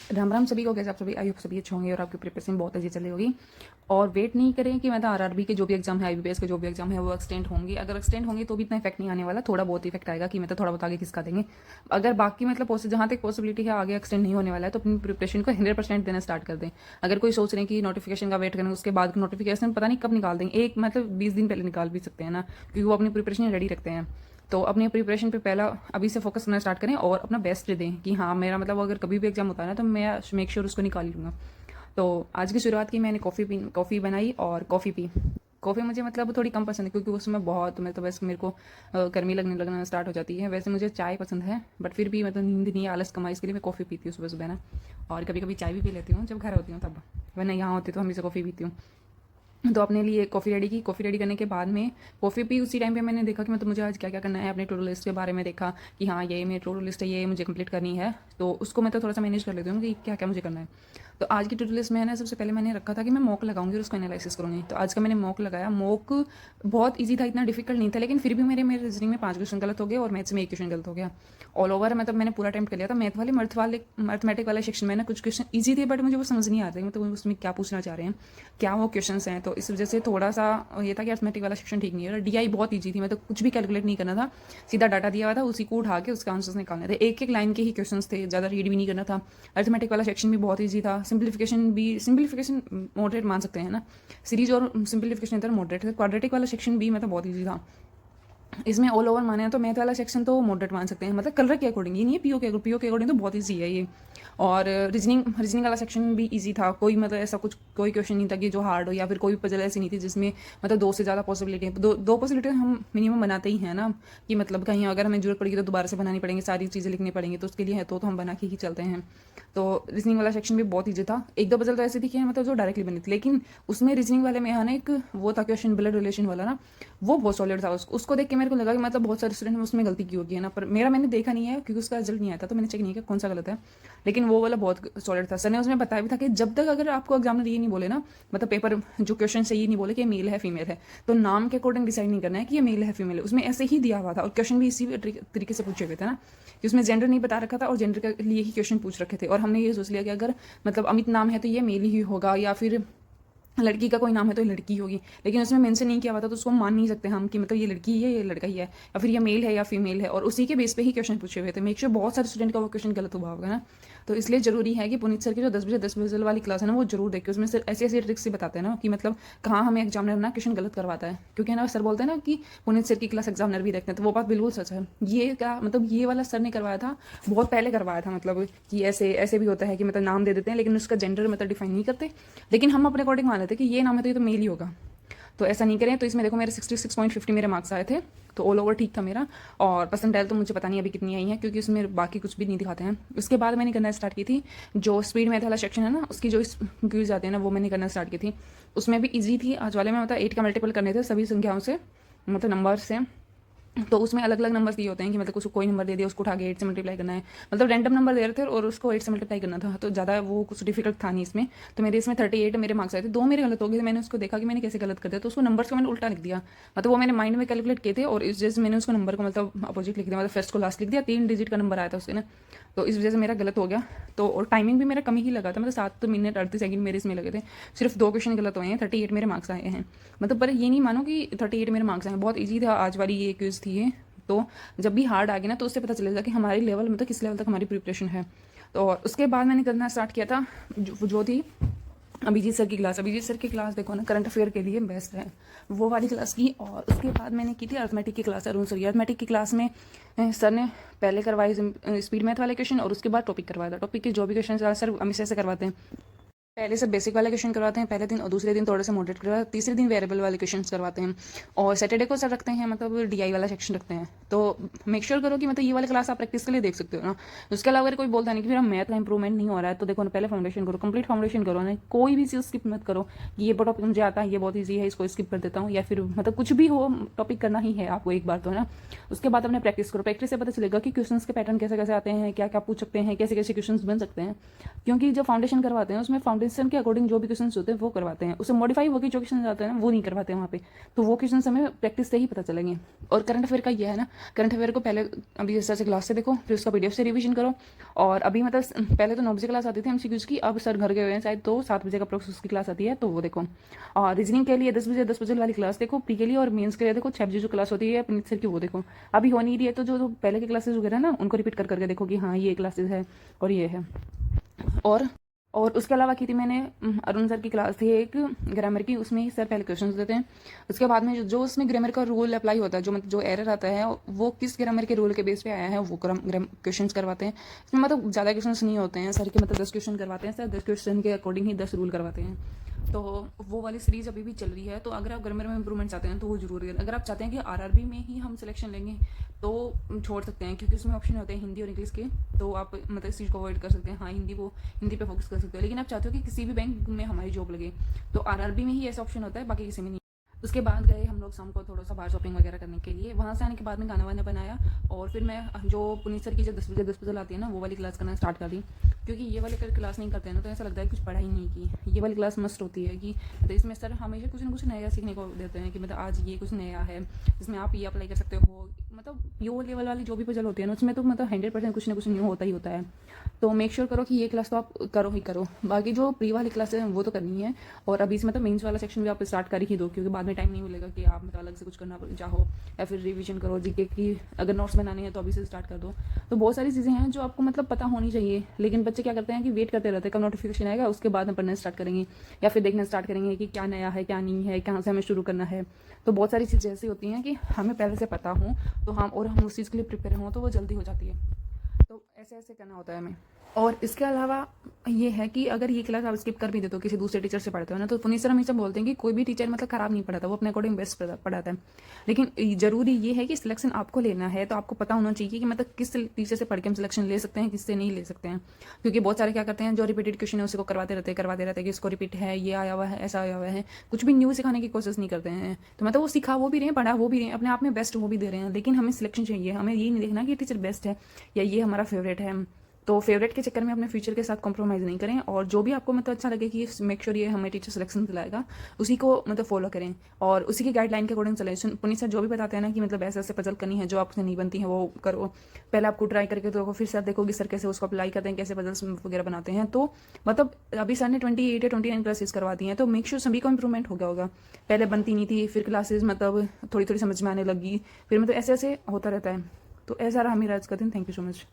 राम राम सभी को, कैसे आप सभी? आई होप सभी अच्छे होंगे और आपकी प्रिपरेशन बहुत अच्छी चली होगी। और वेट नहीं करें कि मतलब आरआरबी के जो भी एग्जाम है, आईबीपीएस के जो भी एग्जाम है वो एक्सटेंड होंगे। अगर एक्सटेंड होंगे तो भी इतना इफेक्ट नहीं आने वाला, थोड़ा बहुत इफेक्ट आएगा कि मतलब थोड़ा बहुत आगे खिसका देंगे। अगर बाकी मतलब जहाँ तक पॉसिबिलिटी है आगे एक्सटेंड नहीं होने वाला है तो अपनी प्रिपरेशन को 100% देना स्टार्ट कर दें। अगर कोई सोच रहे हैं कि नोटिफिकेशन का वेट करें, उसके बाद नोटिफिकेशन पता नहीं कब निकाल देंगे, एक मतलब 20 दिन पहले निकाल भी सकते हैं ना, क्योंकि वो अपनी प्रिपरेशन रेडी रखते हैं। तो अपनी प्रिपरेशन पे पहला अभी से फोकस करना स्टार्ट करें और अपना बेस्ट दें कि हाँ मेरा मतलब अगर कभी भी एग्जाम होता है ना तो मैं मेक श्योर उसको निकाल ही लूँगा। तो आज की शुरुआत की, मैंने कॉफ़ी बनाई और कॉफ़ी पी। कॉफ़ी मुझे मतलब थोड़ी कम पसंद है क्योंकि उसमें बहुत मतलब वैसे मेरे को गर्मी लगना स्टार्ट हो जाती है। वैसे मुझे चाय पसंद है बट फिर भी मतलब नींद नहीं, आलस कमाई, इसके लिए मैं कॉफ़ी पीती हूँ सुबह सुबह ना। और कभी कभी चाय भी पी लेती हूँ जब घर होती हूँ तब, वरना यहाँ होती तो हमेशा कॉफ़ी पीती हूँ। तो अपने लिए कॉफ़ी रेडी की। कॉफ़ी रेडी करने के बाद में कॉफ़ी पी, उसी टाइम पे मैंने देखा कि मतलब मुझे आज क्या क्या करना है। अपने टू डू लिस्ट के बारे में देखा कि हाँ ये मेरी टू डू लिस्ट है, ये मुझे कंप्लीट करनी है, तो उसको मैं तो थोड़ा सा मैनेज कर लेती हूँ कि क्या क्या मुझे करना है। तो आज की टू डू लिस्ट में है ना, सबसे पहले मैंने रखा था कि मैं मॉक लगाऊंगी और उसको एनालिसिस करूँगी। तो आज का मैंने मॉक लगाया। मॉक बहुत ईजी था, इतना डिफिकल्ट नहीं था, लेकिन फिर भी मेरे रीजनिंग में 5 क्वेश्चन गलत हो गए और मैथ्स में 1 क्वेश्चन गलत हो गया। ऑल ओवर मतलब मैंने पूरा अटेम्प्ट कर लिया था। मैथमेटिक वाले सेक्शन में ना कुछ क्वेश्चन ईजी थे बट मुझे वो समझ नहीं आ रही मतलब उसमें क्या पूछना चाह रहे हैं, क्या वो क्वेश्चन हैं। तो इस वजह से थोड़ा सा ये था कि अर्थमेटिक वाला सेक्शन ठीक नहीं है। डीआई बहुत ईजी थी, मतलब कुछ भी कैलकुलेट नहीं करना था, सीधा डाटा दिया हुआ था, उसी को उठा के उसके आंसर्स निकालने थे। एक एक लाइन के ही क्वेश्चन थे, ज़्यादा रीड भी नहीं करना था। अर्थमेटिक वाला सेक्शन भी बहुत ईजी था। सिंप्लीफिकेशन मॉडरेट मान सकते हैं ना, सीरीज और सिंप्लीफिकेशन इधर मॉडरेट है। क्वाड्रेटिक वाला सेक्शन भी मतलब बहुत ईजी था। इसमें ऑल ओवर माने तो मैथ वाला सेक्शन तो मॉडरेट मान सकते हैं, मतलब कलर के अकॉर्डिंग, ये नहीं है पीओ के अकॉर्डिंग तो बहुत ईजी है ये। और रीजनिंग वाला सेक्शन भी इजी था। कोई मतलब ऐसा कुछ कोई क्वेश्चन नहीं था कि जो हार्ड हो, या फिर कोई पजल ऐसी नहीं थी जिसमें मतलब 2 से ज़्यादा पॉसिबिलिटी है। दो पॉसिबिलिटी हम मिनिमम बनाते ही हैं ना, कि मतलब कहीं अगर हमें जरूरत पड़ेगी तो दोबारा से बनानी पड़ेंगी, सारी चीज़ें लिखनी पड़ेंगी, तो उसके लिए है तो हम बना के ही चलते हैं। तो रीजनिंग वाला सेक्शन भी बहुत ईजी था। एक दो पजल तो ऐसी थी कि मतलब जो डायरेक्टली बनी थी, लेकिन उसमें रीजनिंग वाले में है ना एक वो था क्वेश्चन ब्लड रिलेशन वाला ना, वो बहुत सॉलिड था। उसको देख के मेरे को लगा कि मतलब बहुत सारे स्टूडेंट में उसमें गलती की होगी है ना, पर मैंने देखा नहीं है क्योंकि उसका रिजल्ट नहीं आया था, तो मैंने चेक नहीं किया कौन सा गलत है। लेकिन वो वाला बहुत सॉलिड था। सर ने उसमें बताया भी था कि जब तक अगर आपको एग्जामिनर ये नहीं बोले ना, मतलब पेपर जो क्वेश्चन से ये नहीं बोले कि मेल है फीमेल है, तो नाम के अकॉर्डिंग डिसाइड नहीं करना है कि ये मेल है फीमेल है। उसमें ऐसे ही दिया हुआ था और क्वेश्चन भी इसी तरीके से पूछे हुए थे ना, कि उसमें जेंडर नहीं बता रखा था और जेंडर के लिए ही क्वेश्चन पूछ रखे थे। और हमने ये सोच लिया कि अगर मतलब अमित नाम है तो ये मेल ही होगा, या फिर लड़की का कोई नाम है तो ये लड़की होगी। लेकिन उसमें मेंशन नहीं किया हुआ था, तो उसको मान नहीं सकते हम कि मतलब ये लड़की ही है, ये लड़का ही है, या फिर ये मेल है या फीमेल है। और उसी के बेस पे ही क्वेश्चन पूछे हुए थे। मेक श्योर बहुत सारे स्टूडेंट का वो क्वेश्चन गलत हुआ होगा ना, तो इसलिए जरूरी है कि पुनीत सर की जो 10 बजे वाली क्लास है ना, वो जरूर देखिए। उसमें सर ऐसी ऐसी ट्रिक्स से बताते हैं ना कि मतलब कहाँ हमें एग्जामिनर ना क्वेश्चन गलत करवाता है, क्योंकि ना सर बोलते हैं ना कि पुनीत सर की क्लास एग्जामिनर भी देखते हैं, तो वो बात बिल्कुल सच है। ये क्या मतलब ये वाला सर ने करवाया था, बहुत पहले करवाया था, मतलब कि ऐसे ऐसे भी होता है कि मतलब नाम दे देते हैं लेकिन उसका जेंडर मतलब डिफाइन नहीं करते, लेकिन हम अपने अकॉर्डिंग मान लेते हैं कि ये नाम है तो ये तो मेल ही होगा। तो ऐसा नहीं करें। तो इसमें देखो मेरे 66.50 मेरे मार्क्स आए थे, तो ऑल ओवर ठीक था मेरा। और परसेंटाइल तो मुझे पता नहीं अभी कितनी आई है, क्योंकि उसमें बाकी कुछ भी नहीं दिखाते हैं। उसके बाद मैंने करना स्टार्ट की थी जो स्पीड मैथ वाला सेक्शन है ना, उसकी जो क्यूज आते हैं ना, वो मैंने करना स्टार्ट की थी। उसमें भी ईजी थी। आज वाले में मतलब 8 का मल्टीपल करने थे सभी संख्याओं से, मतलब नंबर से। तो उसमें अलग अलग नंबर दिए होते हैं कि मतलब कुछ कोई नंबर दे दिया, उसको उठा के 8 से मल्टीप्लाई करना है, मतलब रैंडम नंबर दे रहे थे और उसको 8 से मल्टीप्लाई करना था। तो ज़्यादा वो कुछ डिफिकल्ट था नहीं इसमें। तो मेरे इसमें 38 मेरे मार्क्स आए थे। 2 मेरे गलत हो गए थे। मैंने उसको देखा कि मैंने कैसे गलत कर दिया, तो उसको नंबर्स को मैंने उल्टा लिख दिया। मतलब वो मैंने माइंड में कैलकुलेट किए थे और इस वजह से मैंने उसको नंबर को मतलब अपोजिट लिख दिया, मतलब फर्स्ट को लास्ट लिख दिया। 3 डिजिट का नंबर आया था उससे ना, तो इस वजह से मेरा गलत हो गया। तो और टाइमिंग भी मेरा कम ही लगा था, मतलब 7 मिनट 38 सेकंड मेरे इसमें लगे थे। सिर्फ 2 क्वेश्चन गलत हुए हैं, 38 मेरे मार्क्स आए हैं। मतलब पर ये नहीं मानो कि 38 मेरे मार्क्स आए हैं, बहुत ईजी था आज वाली ये क्विज थी ये। तो जब भी हार्ड आ गया ना, तो उससे पता चलेगा कि हमारी लेवल मतलब किस लेवल तक हमारी प्रिपरेशन है। तो उसके बाद मैंने करना स्टार्ट किया था जो थी अभिजीत सर की क्लास। अभिजीत सर की क्लास देखो ना, करंट अफेयर के लिए बेस्ट है, वो वाली क्लास की। और उसके बाद मैंने की थी अर्थमेटिक की क्लास, अरुण सर। अर्थमेटिक की क्लास में सर ने पहले करवाई स्पीड मैथ वाले क्वेश्चन और उसके बाद टॉपिक करवाया था। टॉपिक के जो भी क्वेश्चन सर हमेशा से करवाते हैं, पहले से बेसिक वाले क्वेश्चन करवाते हैं पहले दिन, और दूसरे दिन थोड़े से मॉडरेट करवाते हैं, तीसरे दिन वेरिएबल वाले क्वेश्चन करवाते हैं, और सैटरडे को सर रखते हैं मतलब डीआई वाला सेक्शन रखते हैं। तो मेक श्योर करो कि मतलब ये वाली क्लास आप प्रैक्टिस के लिए देख सकते हो ना। उसके अलावा अगर कोई बोलता नहीं कि मेरा मैथ का इंप्रूवमेंट नहीं हो रहा है, तो देखो ना, पहले फाउंडेशन करो, कंप्लीट फाउंडेशन करो ना। कोई भी चीज़ स्किप मत करो कि ये टॉपिक मुझे आता है, ये बहुत ईजी है, इसको स्किप कर देता हूँ, या फिर मतलब कुछ भी हो, टॉपिक करना ही है आपको एक बार तो, है ना। उसके बाद अपने प्रैक्टिस करो। प्रैक्टिस से पता चलेगा कि क्वेश्चंस के पैटर्न कैसे कैसे आते हैं, क्या क्या पूछ सकते हैं, कैसे कैसे क्वेश्चंस बन सकते हैं। क्योंकि जब फाउंडेशन करवाते हैं उसमें लेसन के अकॉर्डिंग जो भी क्वेश्चन होते हैं वो करवाते हैं, उससे मॉडिफाई होकर जो क्वेश्चन आते हैं ना वो नहीं करवाते हैं वहाँ पे। तो वो क्वेश्चन हमें प्रैक्टिस से ही पता चलेंगे। और करंट अफेयर का ये है ना, करंट अफेयर को पहले अभी जैसे से क्लास से देखो, फिर उसका पीडीएफ से रिवीजन करो। और अभी मतलब पहले तो 9 बजे क्लास आती थी एमसीक्यूज की, अब सर घर गए हुए हैं शायद, तो 7 बजे का प्रोसेस की क्लास आती है, तो वो देखो। और रीजनिंग के लिए 10 बजे वाली क्लास देखो, प्री के लिए, और मेंस के लिए देखो 6 बजे जो क्लास होती है पुनीत सर की, वो देखो। अभी हो नहीं रही है तो जो पहले की क्लासेस वगैरह ना उनको रिपीट करके देखो कि हाँ ये क्लासेस है और ये है। और उसके अलावा की थी मैंने अरुण सर की क्लास थी एक ग्रामर की, उसमें ही सर पहले क्वेश्चन देते हैं, उसके बाद में जो उसमें ग्रामर का रूल अप्लाई होता है, जो मतलब जो एरर आता है वो किस ग्रामर के रूल के बेस पे आया है वो क्वेश्चन करवाते हैं। इसमें मतलब ज़्यादा क्वेश्चन नहीं होते हैं सर के, मतलब 10 क्वेश्चन करवाते हैं सर, 10 क्वेश्चन के अकॉर्डिंग ही 10 रूल करवाते हैं। तो वो वाली सीरीज अभी भी चल रही है, तो अगर आप ग्रामर में इंप्रूवमेंट चाहते हैं तो वो जरूरी है। अगर आप चाहते हैं कि आरआरबी में ही हम सिलेक्शन लेंगे तो छोड़ सकते हैं, क्योंकि उसमें ऑप्शन होते हैं हिंदी और इंग्लिश के, तो आप मतलब इस चीज़ को अवॉइड कर सकते हैं। हाँ हिंदी पे फोकस कर सकते हो, लेकिन आप चाहते हो कि किसी भी बैंक में हमारी जॉब लगे तो आरआरबी में ही ऐसा ऑप्शन होता है, बाकी किसी में नहीं। उसके बाद गए हम लोग शाम को थोड़ा सा बाहर शॉपिंग वगैरह करने के लिए। वहाँ से आने के बाद में गाना वाना बनाया, और फिर मैं जो पुनीत सर की जो 10 बजे आती है ना वो वाली क्लास करना स्टार्ट कर दी, क्योंकि ये वाली क्लास नहीं करते हैं ना तो ऐसा लगता है कुछ पढ़ाई नहीं की। ये वाली क्लास मस्ट होती है कि मतलब इसमें सर हमेशा कुछ ना कुछ नया सीखने को देते हैं, कि मतलब आज ये कुछ नया है जिसमें आप ये अप्लाई कर सकते हो। मतलब यो लेवल वाली जो भी पजल होती है ना उसमें तो मतलब 100% कुछ ना कुछ न्यू होता ही होता है। तो मेक श्योर करो कि ये क्लास तो आप करो ही करो। बाकी जो प्री वाली क्लास है वो तो करनी है, और अभी से मतलब मेंस वाला सेक्शन भी आप स्टार्ट कर ही दो, क्योंकि बाद में टाइम नहीं मिलेगा कि आप मतलब अलग से कुछ करना चाहो, या फिर रिवीजन करो जीके की। अगर नोट्स बनाने हैं तो अभी से स्टार्ट कर दो। तो बहुत सारी चीज़ें हैं जो आपको मतलब पता होनी चाहिए, लेकिन बच्चे क्या करते हैं कि वेट करते रहते हैं कब नोटिफिकेशन आएगा, उसके बाद में पढ़ना स्टार्ट करेंगे या फिर देखना स्टार्ट करेंगे कि क्या नया है क्या नहीं है, कहाँ से हमें शुरू करना है। तो बहुत सारी चीज़ें ऐसी होती हैं कि हमें पहले से पता हो तो हम उस चीज़ के लिए प्रिपेयर हों तो वो जल्दी हो जाती है। तो ऐसे ऐसे करना होता है हमें। और इसके अलावा ये है कि अगर ये क्लास आप स्किप कर भी देते हो, किसी दूसरे टीचर से पढ़ते हो ना, तो पुनीत सर हमेशा बोलते हैं कि कोई भी टीचर मतलब खराब नहीं पढ़ाता, वो अपने अकॉर्डिंग बेस्ट पढ़ाता है। लेकिन जरूरी ये है कि सिलेक्शन आपको लेना है तो आपको पता होना चाहिए कि मतलब किस टीचर से पढ़ के हम सिलेक्शन ले सकते हैं, किससे नहीं ले सकते हैं। क्योंकि बहुत सारे क्या करते हैं जो रिपीटेड क्वेश्चन है उसी को करवाते रहते हैं कि इसको रिपीट है, ये आया हुआ है, ऐसा आया हुआ है, कुछ भी न्यू सिखाने की कोशिश नहीं करते हैं। तो मतलब वो सिखा वो भी रहे हैं, पढ़ा वो भी रहे हैं, अपने आप में बेस्ट वो भी दे रहे हैं, लेकिन हमें सिलेक्शन चाहिए। हमें ये नहीं देखना कि टीचर बेस्ट है या ये हमारा फेवरेट है। तो फेवरेट के चक्कर में अपने फ्यूचर के साथ कॉम्प्रोमाइज़ नहीं करें, और जो भी आपको मतलब अच्छा लगे कि मेक श्योर ये हमें टीचर सिलेक्शन दिलाएगा उसी को मतलब फॉलो करें और उसी की गाइडलाइन के अकॉर्डिंग चलें। पुनीत सर जो भी बताते हैं ना कि मतलब ऐसे ऐसे पजल करनी है, जो आपसे नहीं बनती है वो करो, पहले आपको ट्राई करके देखो, फिर सर देखोगे सर कैसे उसको अप्लाई करते हैं, कैसे पजल्स वगैरह बनाते हैं। तो मतलब अभी सर ने 28 या 29 क्लासेस करवा दी हैं, तो मेक श्योर सभी को इंप्रूवमेंट हो गया होगा। पहले बनती नहीं थी, फिर क्लासेस मतलब थोड़ी थोड़ी समझ में आने लगी, फिर मतलब ऐसे ऐसे होता रहता है। तो ऐसा रहा मेरा आज का दिन। Thank you so much.